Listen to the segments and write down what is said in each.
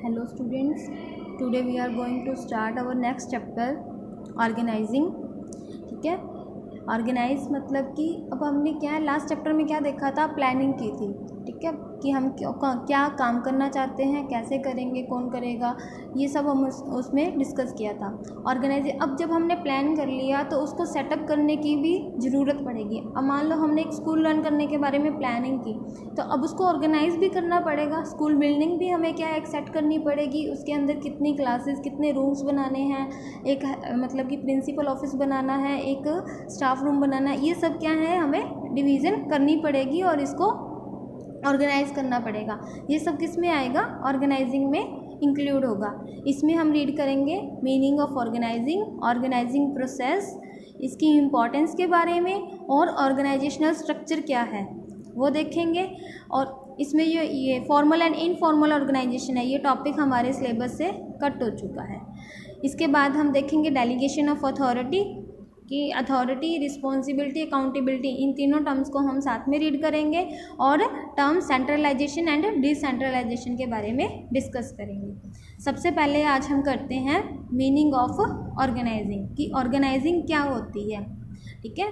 Hello students, today we are going to start our next chapter organizing. ठीक है, organise मतलब कि अब हमने क्या है लास्ट चैप्टर में क्या देखा था, प्लानिंग की थी. ठीक है, कि हम क्या काम करना चाहते हैं, कैसे करेंगे, कौन करेगा, ये सब हम उसमें डिस्कस किया था. ऑर्गेनाइज अब जब हमने प्लान कर लिया तो उसको सेटअप करने की भी ज़रूरत पड़ेगी. अब मान लो हमने एक स्कूल रन करने के बारे में प्लानिंग की, तो अब उसको ऑर्गेनाइज भी करना पड़ेगा. स्कूल बिल्डिंग भी हमें क्या है एक सेट करनी पड़ेगी, उसके अंदर कितनी क्लासेस, कितने रूम्स बनाने हैं, एक मतलब कि प्रिंसिपल ऑफिस बनाना है, एक स्टाफ रूम बनाना है, ये सब क्या है हमें डिवीज़न करनी पड़ेगी और इसको ऑर्गेनाइज करना पड़ेगा. ये सब किस में आएगा, ऑर्गेनाइजिंग में इंक्लूड होगा. इसमें हम रीड करेंगे meaning of organizing, organizing process, इसकी इम्पोर्टेंस के बारे में, और ऑर्गेनाइजेशनल स्ट्रक्चर क्या है वो देखेंगे. और इसमें ये फॉर्मल एंड इनफॉर्मल ऑर्गेनाइजेशन है, ये टॉपिक हमारे सिलेबस से कट हो चुका है. इसके बाद हम देखेंगे डेलीगेशन ऑफ अथॉरिटी, कि अथॉरिटी, रिस्पॉन्सिबिलिटी, अकाउंटेबिलिटी, इन तीनों टर्म्स को हम साथ में रीड करेंगे. और टर्म सेंट्रलाइजेशन एंड डिसेंट्रलाइजेशन के बारे में डिस्कस करेंगे. सबसे पहले आज हम करते हैं मीनिंग ऑफ ऑर्गेनाइजिंग, कि ऑर्गेनाइजिंग क्या होती है. ठीक है,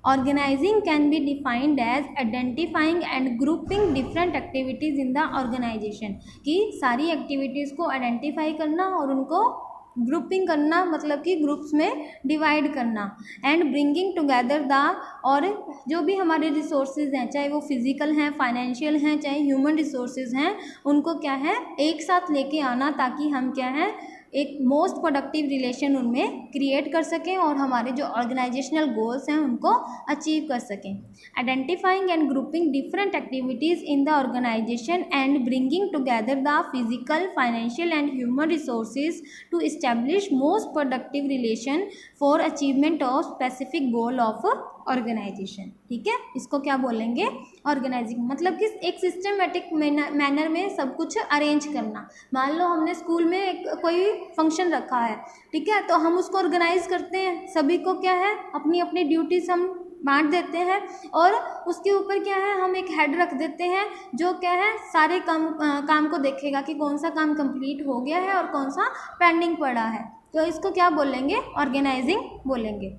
organizing can be defined as identifying and grouping different activities in the organization, कि सारी एक्टिविटीज़ को आइडेंटिफाई करना और उनको ग्रुपिंग करना, मतलब कि ग्रुप्स में डिवाइड करना. एंड ब्रिंगिंग टुगेदर द, और जो भी हमारे रिसोर्सेज हैं, चाहे वो फिजिकल हैं, फाइनेंशियल हैं, चाहे ह्यूमन रिसोर्सेज हैं, उनको क्या है एक साथ लेके आना, ताकि हम क्या है एक मोस्ट प्रोडक्टिव रिलेशन उनमें क्रिएट कर सकें और हमारे जो ऑर्गेनाइजेशनल गोल्स हैं उनको अचीव कर सकें. Identifying and grouping different activities in the organization and bringing together the physical, financial and human resources to establish most productive relation for achievement of specific goal of organization. ठीक है, इसको क्या बोलेंगे, organising. मतलब कि एक सिस्टमेटिक मैनर में सब कुछ अरेंज करना. मान लो हमने स्कूल में एक कोई फंक्शन रखा है, ठीक है, तो हम उसको ऑर्गेनाइज करते हैं. सभी को क्या है अपनी अपनी ड्यूटीज़ हम बांट देते हैं, और उसके ऊपर क्या है हम एक हेड रख देते हैं जो क्या है सारे काम को देखेगा कि कौन सा काम कंप्लीट हो गया है और कौन सा पेंडिंग पड़ा है. तो इसको क्या बोलेंगे, ऑर्गेनाइजिंग बोलेंगे.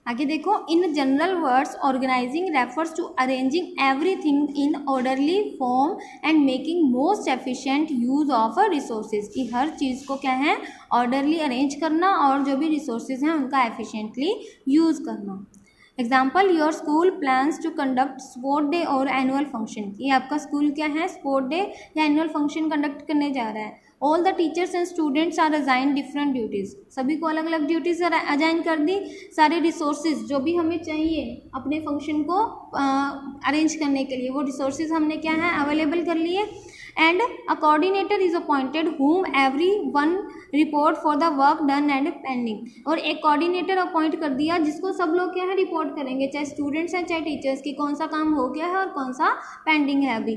आगे देखो, in general words organizing refers to arranging everything in orderly form and making most efficient use of resources, कि हर चीज़ को क्या है ऑर्डरली अरेंज करना और जो भी रिसोर्सेज हैं उनका एफिशिएंटली यूज़ करना. Example, your school plans to conduct sport day और एनुअल फंक्शन, ये आपका स्कूल क्या है स्पोर्ट डे या एनुअल फंक्शन कंडक्ट करने जा रहा है. All the teachers and students are assign different duties, सभी को अलग अलग ड्यूटीज़ असाइन कर दी. सारे रिसोर्सेज जो भी हमें चाहिए अपने फंक्शन को अरेंज करने के लिए, वो रिसोर्सेज हमने क्या है अवेलेबल कर लिए. And a coordinator is appointed whom every one report for the work done and pending, और एक कोऑर्डिनेटर अपॉइंट कर दिया जिसको सब लोग क्या है रिपोर्ट करेंगे, चाहे स्टूडेंट्स हैं चाहे टीचर्स, की कौन सा काम हो गया है और कौन सा पेंडिंग है अभी.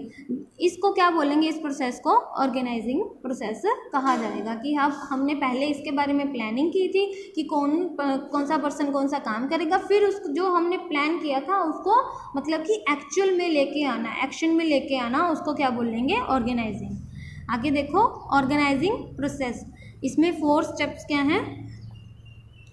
इसको क्या बोलेंगे, इस प्रोसेस को ऑर्गेनाइजिंग प्रोसेस कहा जाएगा. कि हमने पहले इसके बारे में प्लानिंग की थी कि कौन सा पर्सन कौन सा काम करेगा, फिर उस जो हमने प्लान किया था उसको मतलब कि एक्चुअल में लेके आना, एक्शन में लेके आना, उसको क्या बोलेंगे, ऑर्गेनाइजिंग. आगे देखो, ऑर्गेनाइजिंग प्रोसेस, इसमें 4 स्टेप्स क्या हैं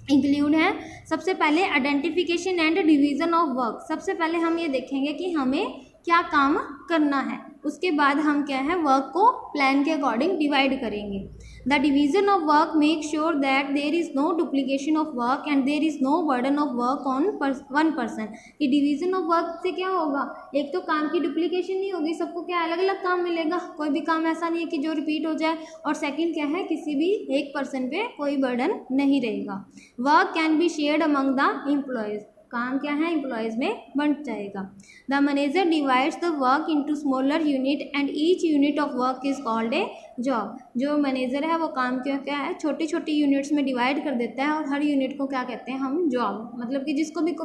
इंक्लूड है. सबसे पहले identification and division of work. सबसे पहले हम ये देखेंगे कि हमें क्या काम करना है, उसके बाद हम क्या है वर्क को प्लान के अकॉर्डिंग डिवाइड करेंगे. The division of work make sure that there is no duplication of work and there is no burden of work on one person. कि डिवीज़न ऑफ वर्क से क्या होगा, एक तो काम की डुप्लीकेशन नहीं होगी, सबको क्या अलग अलग काम मिलेगा, कोई भी काम ऐसा नहीं है कि जो रिपीट हो जाए. और सेकंड क्या है, किसी भी एक पर्सन पे कोई बर्डन नहीं रहेगा. Work can be shared among the employees, काम क्या है एम्प्लॉयज़ में बंट जाएगा. The manager divides the work into smaller unit and each unit of work is called a job. जो मैनेजर है वो काम क्या है छोटी छोटी यूनिट्स में डिवाइड कर देता है, और हर यूनिट को क्या कहते हैं हम, जॉब. मतलब कि जिसको भी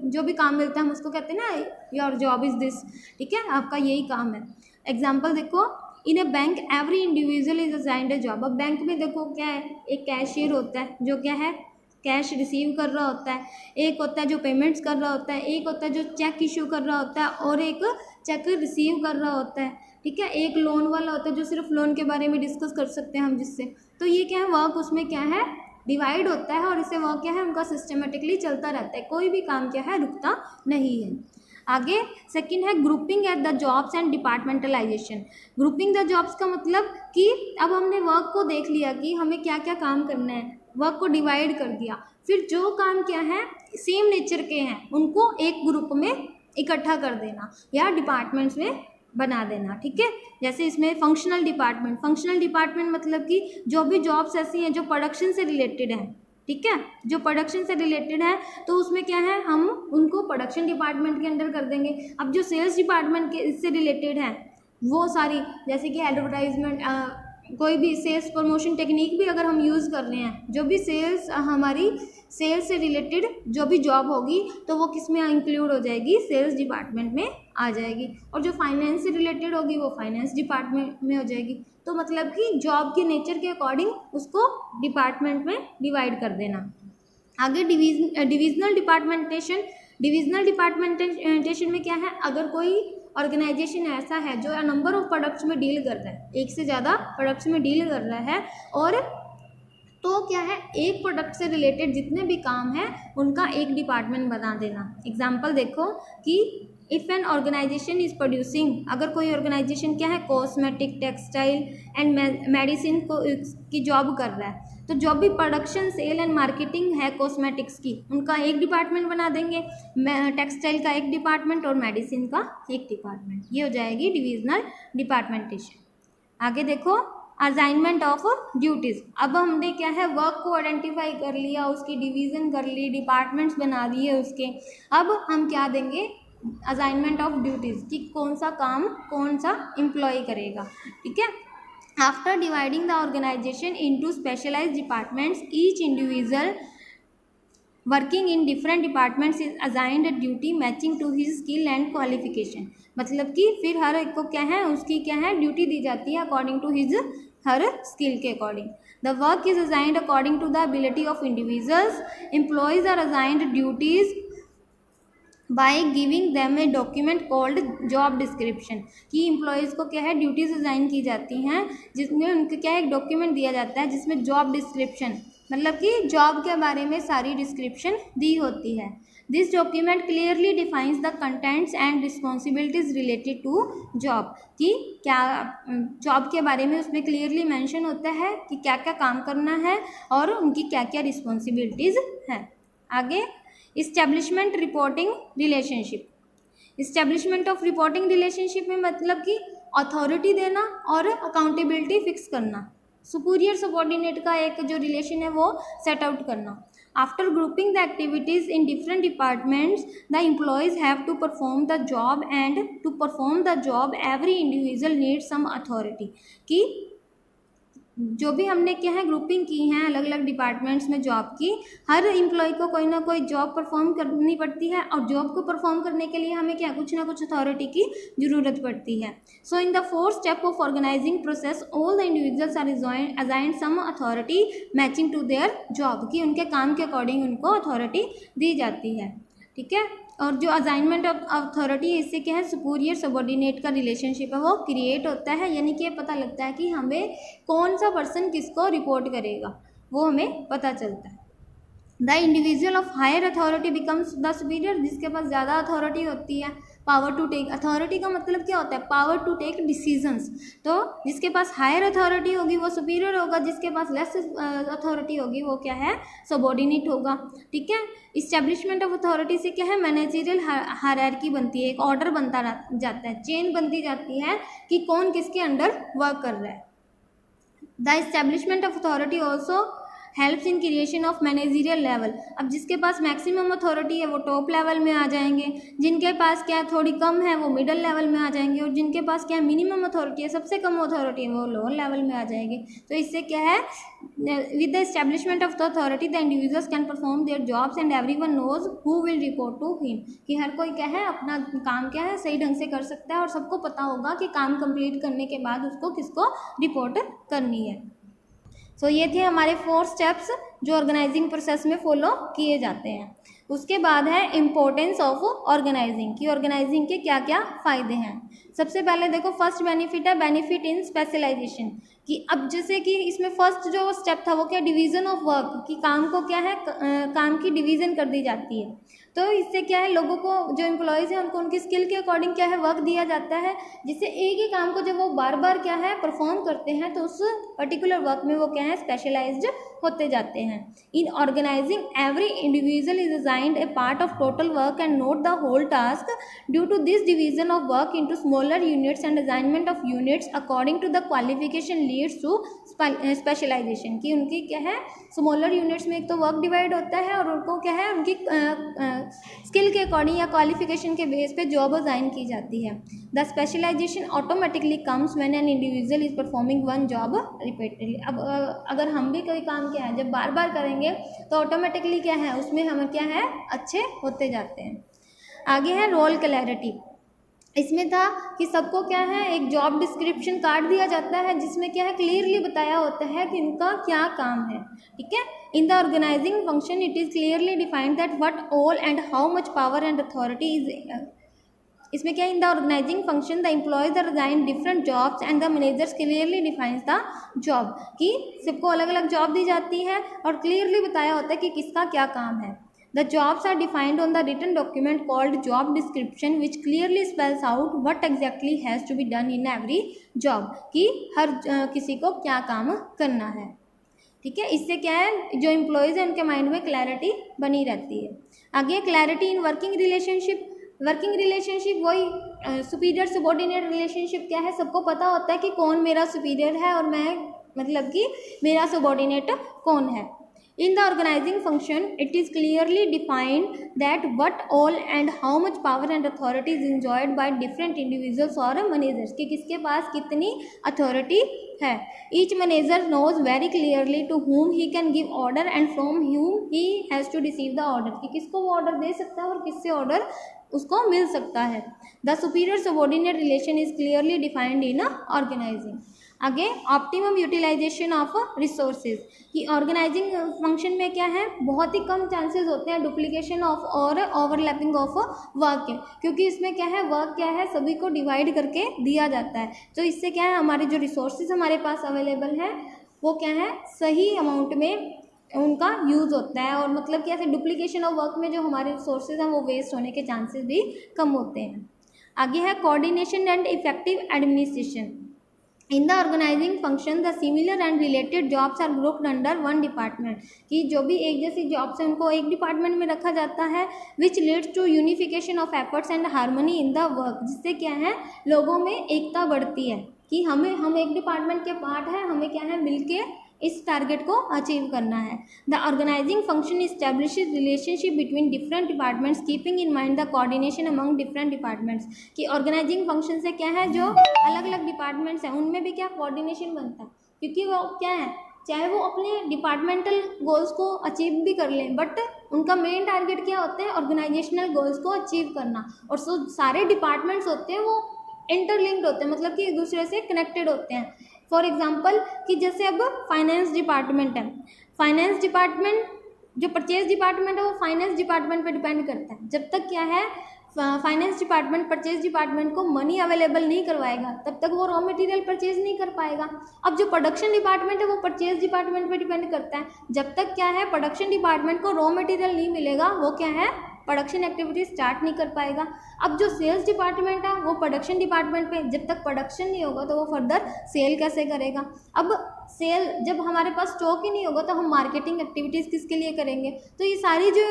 जो भी काम मिलता है हम उसको कहते हैं ना, योर जॉब इज़ दिस. ठीक है, आपका यही काम है. एग्जाम्पल देखो, in a bank every individual is assigned a job. अब बैंक में देखो क्या है, एक कैशियर होता है जो क्या है कैश रिसीव कर रहा होता है, एक होता है जो पेमेंट्स कर रहा होता है, एक होता है जो चेक इशू कर रहा होता है, और एक चेक रिसीव कर रहा होता है. ठीक है। एक लोन वाला होता है जो सिर्फ लोन के बारे में डिस्कस कर सकते हैं हम जिससे, तो ये क्या है वर्क उसमें क्या है डिवाइड होता है और इससे वर्क क्या है उनका सिस्टमेटिकली चलता रहता है, कोई भी काम क्या है रुकता नहीं है। आगे सेकंड है grouping at the jobs and departmentalisation. Grouping the jobs का मतलब कि अब हमने वर्क को देख लिया कि हमें क्या क्या काम करना है, वर्क को डिवाइड कर दिया, फिर जो काम क्या है सेम नेचर के हैं उनको एक ग्रुप में इकट्ठा कर देना या डिपार्टमेंट्स में बना देना, ठीक है। जैसे इसमें फंक्शनल डिपार्टमेंट मतलब कि जो भी जॉब्स ऐसी हैं जो प्रोडक्शन से रिलेटेड हैं, ठीक है, जो प्रोडक्शन से रिलेटेड है तो उसमें क्या है हम उनको प्रोडक्शन डिपार्टमेंट के अंडर कर देंगे। अब जो सेल्स डिपार्टमेंट के इससे रिलेटेड है वो सारी, जैसे कि एडवर्टाइजमेंट, कोई भी सेल्स प्रमोशन टेक्निक भी अगर हम यूज़ कर रहे हैं, जो भी सेल्स हमारी सेल्स से रिलेटेड जो भी जॉब होगी तो वो किस में इंक्लूड हो जाएगी, सेल्स डिपार्टमेंट में आ जाएगी। और जो फाइनेंस से रिलेटेड होगी वो फाइनेंस डिपार्टमेंट में हो जाएगी। तो मतलब कि जॉब के नेचर के अकॉर्डिंग उसको डिपार्टमेंट में डिवाइड कर देना। आगे डिविजनल डिपार्टमेंटेशन में क्या है, अगर कोई ऑर्गेनाइजेशन ऐसा है जो नंबर ऑफ प्रोडक्ट्स में डील कर रहा है, एक से ज़्यादा प्रोडक्ट्स में डील कर रहा है, और तो क्या है एक प्रोडक्ट से रिलेटेड जितने भी काम हैं उनका एक डिपार्टमेंट बना देना। एग्जांपल देखो कि if an organization is producing, अगर कोई ऑर्गेनाइजेशन क्या है कॉस्मेटिक, टेक्सटाइल एंड मेडिसिन को की जॉब कर रहा है, तो जो भी प्रोडक्शन, सेल एंड मार्केटिंग है कॉस्मेटिक्स की उनका एक डिपार्टमेंट बना देंगे, टेक्सटाइल का एक डिपार्टमेंट और मेडिसिन का एक डिपार्टमेंट। ये हो जाएगी डिविजनल डिपार्टमेंटेशन। आगे देखो असाइनमेंट ऑफ ड्यूटीज़। अब हमने क्या है वर्क को आइडेंटिफाई कर लिया, उसकी डिवीज़न कर ली, डिपार्टमेंट्स बना दिए उसके, अब हम क्या देंगे असाइनमेंट ऑफ ड्यूटीज़ कि कौन सा काम कौन सा एम्प्लॉय करेगा, ठीक है। After dividing the organization into specialized departments each individual working in different departments is assigned a duty matching to his skill and qualification. मतलब कि फिर हर एक को क्या है उसकी क्या है ड्यूटी दी जाती है according to his her skill के according. The work is assigned according to the ability of individuals. Employees are assigned duties by giving them a document called job description, कि एम्प्लॉयज़ को क्या है ड्यूटीज असाइन की जाती हैं जिसमें उनको क्या है एक डॉक्यूमेंट दिया जाता है जिसमें जॉब डिस्क्रिप्शन मतलब कि जॉब के बारे में सारी डिस्क्रिप्शन दी होती है। This document clearly defines the contents and responsibilities related to job, कि क्या जॉब के बारे में उसमें क्लियरली मेंशन होता है कि क्या क्या काम करना है और उनकी क्या क्या रिस्पॉन्सिबिलिटीज़ हैं। आगे establishment reporting relationship. Establishment of reporting relationship में मतलब कि अथॉरिटी देना और अकाउंटेबिलिटी फिक्स करना, सुपीरियर सबॉर्डिनेट का एक जो रिलेशन है वो सेट आउट करना। After grouping the activities in different departments the employees have to perform the job and to perform the job every individual need some authority, कि जो भी हमने क्या है ग्रुपिंग की हैं अलग अलग डिपार्टमेंट्स में जॉब की, हर एम्प्लॉय को कोई ना कोई जॉब परफॉर्म करनी पड़ती है और जॉब को परफॉर्म करने के लिए हमें क्या कुछ ना कुछ अथॉरिटी की ज़रूरत पड़ती है। So in the fourth step of organising process all the individuals are assigned some authority matching to their job, कि उनके काम के अकॉर्डिंग उनको अथॉरिटी दी जाती है, ठीक है। और जो असाइनमेंट ऑफ अथॉरिटी है इससे क्या है सुपीरियर सबॉर्डिनेट का रिलेशनशिप है वो क्रिएट होता है, यानी कि ये पता लगता है कि हमें कौन सा पर्सन किसको रिपोर्ट करेगा वो हमें पता चलता है। The individual of higher authority becomes the superior, जिसके पास ज़्यादा अथॉरिटी होती है। पावर टू टेक, अथॉरिटी का मतलब क्या होता है पावर टू टेक डिसीजंस, तो जिसके पास हायर अथॉरिटी होगी वो सुपीरियर होगा, जिसके पास लेस अथॉरिटी होगी वो क्या है सबॉर्डिनेट होगा, ठीक है। इस्टेब्लिशमेंट ऑफ अथॉरिटी से क्या है मैनेजरियल हायरार्की बनती है, एक ऑर्डर बनता जाता है, चेन बनती जाती है कि कौन किसके अंडर वर्क कर रहा है। The establishment of authority also helps in creation of managerial level. अब जिसके पास मैक्सिमम अथॉरिटी है वो टॉप लेवल में आ जाएंगे, जिनके पास क्या है थोड़ी कम है वो मिडिल लेवल में आ जाएंगे, और जिनके पास क्या है मिनिमम अथॉरिटी है सबसे कम अथॉरिटी है वो लोअर लेवल में आ जाएंगे। तो इससे क्या है with the establishment of the authority the individuals can perform their jobs and everyone knows who will report to him, कि हर कोई क्या है अपना काम क्या है सही ढंग से कर सकता है और सबको पता होगा कि काम कंप्लीट करने के बाद उसको किसको रिपोर्ट करनी है। सो ये थे हमारे 4 स्टेप्स जो ऑर्गेनाइजिंग प्रोसेस में फॉलो किए जाते हैं। उसके बाद है इम्पोर्टेंस ऑफ ऑर्गेनाइजिंग, कि ऑर्गेनाइजिंग के क्या क्या फ़ायदे हैं। सबसे पहले देखो फर्स्ट बेनिफिट है बेनिफिट इन स्पेशलाइजेशन, कि अब जैसे कि इसमें फर्स्ट जो स्टेप था वो क्या, डिवीज़न ऑफ वर्क, कि काम को क्या है काम की डिवीज़न कर दी जाती है। तो इससे क्या है, लोगों को जो एम्प्लॉयज़ हैं उनको उनकी स्किल के अकॉर्डिंग क्या है वर्क दिया जाता है, जिससे एक ही काम को जब वो बार बार क्या है परफॉर्म करते हैं तो उस पर्टिकुलर वर्क में वो क्या है स्पेशलाइज्ड होते जाते हैं। In organising every individual is assigned a part of total work and not the whole task due to this division of work into smaller units and assignment of units according to the qualification leads to specialisation, की उनकी क्या है smaller units में एक तो work divide होता है और उनको क्या है उनकी स्किल के अकॉर्डिंग या क्वालिफिकेशन के बेस पे जॉब असाइन की जाती है। The specialization automatically comes when an individual is performing one job repeatedly. अब अगर हम भी कोई काम क्या है जब बार बार करेंगे तो ऑटोमेटिकली क्या है उसमें हम क्या है अच्छे होते जाते हैं। आगे है रोल क्लैरिटी। इसमें था कि सबको क्या है एक जॉब डिस्क्रिप्शन कार्ड दिया जाता है जिसमें क्या है क्लियरली बताया होता है कि इनका क्या काम है, ठीक है। In the organising function it is clearly defined that what all and how much power and authority is, इसमें क्या in the organising function the employees are assigned different jobs and the managers clearly defines the job, कि सबको अलग अलग job दी जाती है और clearly बताया होता है कि किसका क्या काम है। The jobs are defined on the written document called job description which clearly spells out what exactly has to be done in every job, कि हर किसी को क्या काम करना है, ठीक है। इससे क्या है जो एम्प्लॉयज़ हैं उनके माइंड में क्लैरिटी बनी रहती है। आगे clarity in working relationship. Working relationship वही सुपीरियर सबॉर्डिनेट रिलेशनशिप क्या है, सबको पता होता है कि कौन मेरा सुपीरियर है और मैं मतलब कि मेरा सबॉर्डिनेट कौन है। In the organizing function, it is clearly defined that what all and how much power and authority is enjoyed by different individuals or managers, कि किसके पास कितनी authority है। Each manager knows very clearly to whom he can give order and from whom he has to receive the order, कि किसको वो order दे सकता है और किससे order उसको मिल सकता है। The superior subordinate relation is clearly defined in organizing। आगे ऑप्टिमम यूटिलाइजेशन ऑफ रिसोर्सेज, कि ऑर्गेनाइजिंग फंक्शन में क्या है बहुत ही कम चांसेस होते हैं डुप्लीकेशन ऑफ और ओवरलैपिंग ऑफ वर्क के, क्योंकि इसमें क्या है वर्क क्या है सभी को डिवाइड करके दिया जाता है। तो इससे क्या है हमारे जो रिसोर्सेज हमारे पास अवेलेबल हैं वो क्या है सही अमाउंट में उनका यूज़ होता है, और मतलब कि ऐसे डुप्लीकेशन ऑफ वर्क में जो हमारे रिसोर्सेज हैं वो वेस्ट होने के चांसेस भी कम होते हैं। आगे है coordination and effective administration. In the organising function the similar and related jobs are grouped under one department, कि जो भी एक जैसी जॉब्स हैं उनको एक डिपार्टमेंट में रखा जाता है, which leads to unification of efforts and harmony in the work, जिससे क्या है लोगों में एकता बढ़ती है कि हम एक डिपार्टमेंट के पार्ट हैं, हमें क्या है मिलके इस टारगेट को अचीव करना है। The organising function establishes relationship between different departments keeping in mind the coordination among different departments, कि ऑर्गेनाइजिंग फंक्शन से क्या है जो अलग अलग डिपार्टमेंट्स हैं उनमें भी क्या कोऑर्डिनेशन बनता है, क्योंकि वो क्या है चाहे वो अपने डिपार्टमेंटल गोल्स को अचीव भी कर लें बट उनका मेन टारगेट क्या होता है ऑर्गेनाइजेशनल गोल्स को अचीव करना, और सारे डिपार्टमेंट्स होते हैं वो इंटरलिंक्ड होते हैं, मतलब कि एक दूसरे से कनेक्टेड होते हैं। फॉर एग्जांपल कि जैसे अब फाइनेंस डिपार्टमेंट है, फाइनेंस डिपार्टमेंट जो परचेज डिपार्टमेंट है वो फाइनेंस डिपार्टमेंट पे डिपेंड करता है। जब तक क्या है फाइनेंस डिपार्टमेंट परचेज डिपार्टमेंट को मनी अवेलेबल नहीं करवाएगा तब तक वो रॉ मटेरियल परचेज नहीं कर पाएगा। अब जो प्रोडक्शन डिपार्टमेंट है वो परचेज डिपार्टमेंट पे डिपेंड करता है, जब तक क्या है प्रोडक्शन डिपार्टमेंट को रॉ मटेरियल नहीं मिलेगा वो क्या है प्रोडक्शन एक्टिविटी स्टार्ट नहीं कर पाएगा। अब जो सेल्स डिपार्टमेंट है वो प्रोडक्शन डिपार्टमेंट पे जब तक प्रोडक्शन नहीं होगा तो वो फर्दर सेल कैसे करेगा। अब सेल जब हमारे पास स्टॉक ही नहीं होगा तो हम मार्केटिंग एक्टिविटीज़ किसके लिए करेंगे। तो ये सारी जो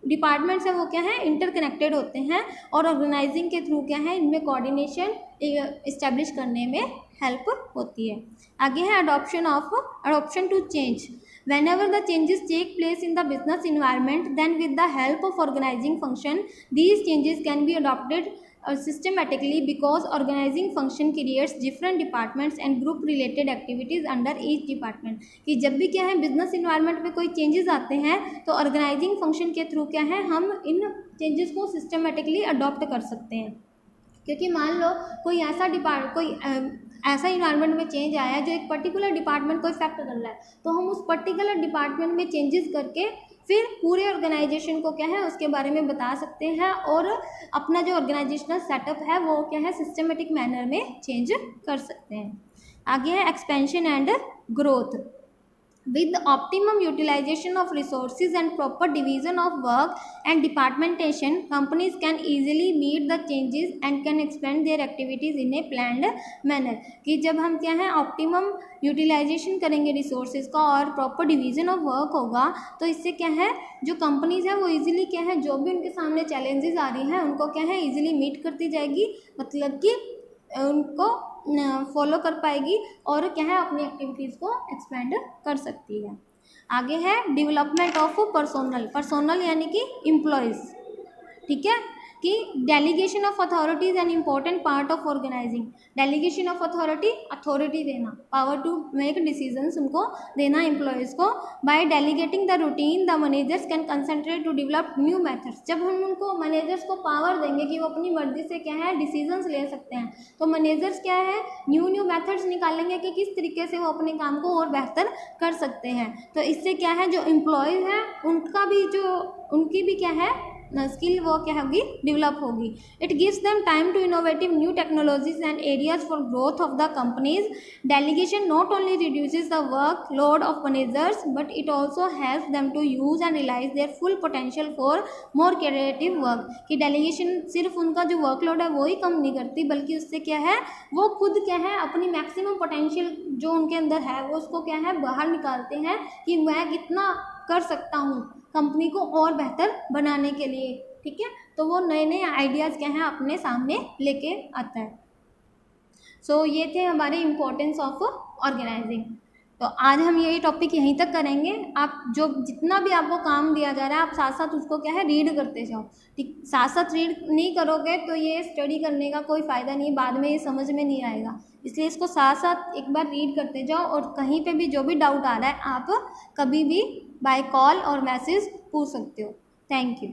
डिपार्टमेंट्स हैं वो क्या है इंटरकनेक्टेड होते हैं और ऑर्गेनाइजिंग के थ्रू क्या है इनमें कोऑर्डिनेशन इस्टेब्लिश करने में हेल्प होती है। आगे है adoption to change. Whenever the changes take place in the business environment, then with the help of organizing function, these changes can be adopted systematically because organizing function creates different departments and group related activities under each department। कि जब भी क्या है business environment में कोई changes आते हैं तो ऑर्गेनाइजिंग फंक्शन के थ्रू क्या है हम इन चेंजेस को सिस्टमेटिकली अडॉप्ट कर सकते हैं। क्योंकि मान लो कोई ऐसा इन्वायरमेंट में चेंज आया है जो एक पर्टिकुलर डिपार्टमेंट को इफेक्ट कर रहा है, तो हम उस पर्टिकुलर डिपार्टमेंट में चेंजेस करके फिर पूरे ऑर्गेनाइजेशन को क्या है उसके बारे में बता सकते हैं, और अपना जो ऑर्गेनाइजेशनल सेटअप है वो क्या है सिस्टमेटिक मैनर में चेंज कर सकते हैं। आगे है expansion and growth. With the optimum utilization of resources and proper division of work and departmentation, companies can easily meet the changes and can expand their activities in a planned manner। कि जब हम क्या है optimum utilisation करेंगे resources का और proper division of work होगा, तो इससे क्या है जो कंपनीज है वो इजीली क्या है जो भी उनके सामने चैलेंजेस आ रही हैं उनको क्या है इजीली मीट करती जाएगी, मतलब कि उनको फॉलो कर पाएगी और क्या है अपनी एक्टिविटीज़ को एक्सपेंड कर सकती है। आगे है डेवलपमेंट ऑफ पर्सोनल यानी कि एम्प्लॉयज़। ठीक है कि delegation of authority an important part of organizing. Delegation of authority देना, पावर टू मेक डिसीजंस उनको देना एम्प्लॉयज़ को। By delegating the routine the managers can concentrate to develop new methods. जब हम उनको मैनेजर्स को पावर देंगे कि वो अपनी मर्जी से क्या है डिसीजंस ले सकते हैं, तो मैनेजर्स क्या है न्यू मेथड्स निकालेंगे कि किस तरीके से वो अपने काम को और बेहतर कर सकते हैं। तो इससे क्या है जो एम्प्लॉयज़ हैं उनकी भी क्या है स्किल वो क्या होगी डेवलप होगी। It gives them time to innovative new technologies and areas for growth of the companies. Delegation not only reduces the work load of managers but it also helps them to use and realize their full potential for more creative work. कि delegation सिर्फ उनका जो workload है वो ही कम नहीं करती, बल्कि उससे क्या है वो खुद क्या है अपनी मैक्सिमम पोटेंशियल जो उनके अंदर है वो उसको क्या है बाहर निकालते हैं कि मैं कितना कर सकता हूँ कंपनी को और बेहतर बनाने के लिए। ठीक है, तो वो नए नए आइडियाज़ क्या हैं अपने सामने लेके आता है। सो ये थे हमारे इम्पोर्टेंस ऑफ ऑर्गेनाइजिंग। तो आज हम यही टॉपिक यहीं तक करेंगे। आप जो जितना भी आपको काम दिया जा रहा है आप साथ साथ उसको क्या है रीड करते जाओ। ठीक, साथ साथ रीड नहीं करोगे तो ये स्टडी करने का कोई फ़ायदा नहीं, बाद में ये समझ में नहीं आएगा। इसलिए इसको साथ साथ एक बार रीड करते जाओ, और कहीं पे भी जो भी डाउट आ रहा है आप कभी भी बाय कॉल और मैसेज पूछ सकते हो। Thank you.